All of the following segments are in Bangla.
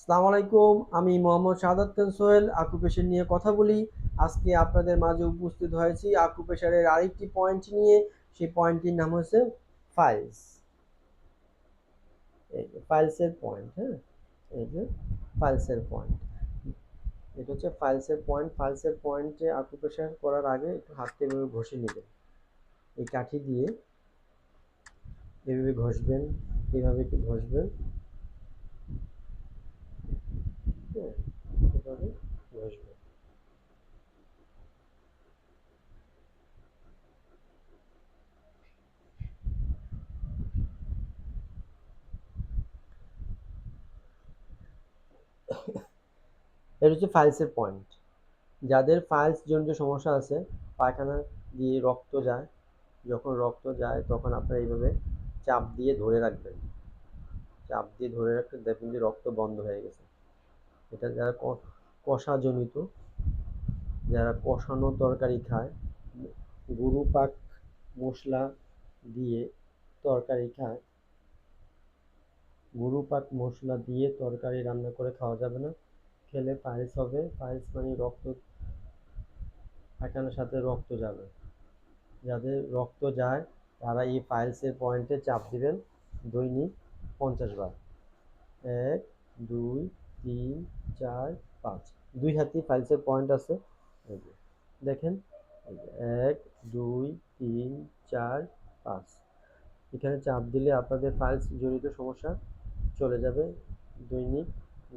আসসালামু আলাইকুম। আমি মোহাম্মদ শাহাদাত খান সোহেল আকুপেশার নিয়ে কথা বলি। আজকে আপনাদের মাঝে উপস্থিত হয়েছি আকুপেশারের আরেকটি পয়েন্ট নিয়ে। সেই পয়েন্টটির নাম হচ্ছে ফাইলস। এই যে ফাইলসের পয়েন্ট, হ্যাঁ, এই যে ফাইলসের পয়েন্ট। এটা হচ্ছে ফাইলসের পয়েন্ট। ফাইলসের পয়েন্টে আকুপেশার করার আগে একটু হাতটা এভাবে ঘষে নেবেন। এই কাঠি দিয়ে এভাবে ঘষবেন, এভাবে একটু ঘষবেন, হ্যাঁ, এভাবে ঘষবেন। এটা হচ্ছে ফাইলসের পয়েন্ট। যাদের ফাইলস জনিত সমস্যা আছে, পায়খানা দিয়ে রক্ত যায়, যখন রক্ত যায় তখন আপনারা এইভাবে চাপ দিয়ে ধরে রাখবেন। চাপ দিয়ে ধরে রাখলে দেখবেন যে রক্ত বন্ধ হয়ে গেছে। এটা যারা কষাজনিত, যারা কষানো তরকারি খায়, গরু পাক মশলা দিয়ে তরকারি খায়, গরু পাক মশলা দিয়ে তরকারি রান্না করে খাওয়া যাবে না। খেলে পাইলস হবে। পাইলস মানে রক্ত, পায়খানার সাথে রক্ত যাবে। যাদের রক্ত যায় তারা এই ফাইলসের পয়েন্টে চাপ দিবেন দৈনিক 50 বার। 1, 2, 3, 4, 5, দুই হাতেই ফাইলসের পয়েন্ট আছে। এই যে দেখেন, এই যে 1, 2, 3, 4, 5, এখানে চাপ দিলে আপনাদের ফাইলস জনিত সমস্যা চলে যাবে। দৈনিক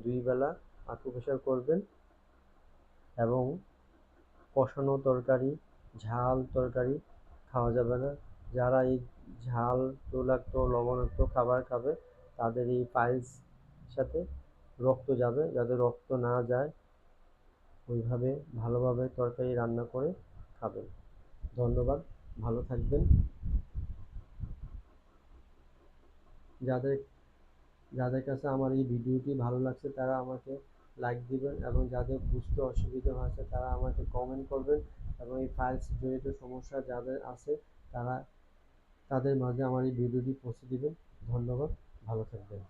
2 বেলা আকুপ্রেশার করবেন এবং কষানো তরকারি, ঝাল তরকারি খাওয়া যাবে না। যারা এই ঝাল, তৈলাক্ত, লবণাক্ত খাবার খাবে তাদের এই পাইলস সাথে রক্ত যাবে। যাদের রক্ত না যায় ওইভাবে ভালোভাবে তরকারি রান্না করে খাবেন। ধন্যবাদ, ভালো থাকবেন। যাদের যাদের কাছে আমার এই ভিডিওটি ভালো লাগছে তারা আমাকে লাইক দিবেন, এবং যাদের বুঝতে অসুবিধা হয়েছে তারা আমাকে কমেন্ট করবেন, এবং এই ফাইলস জনিত সমস্যা যাদের আছে তারা তাদের মাঝে আমার এই ভিডিওটি পৌঁছে দিবেন। ধন্যবাদ, ভালো থাকবেন।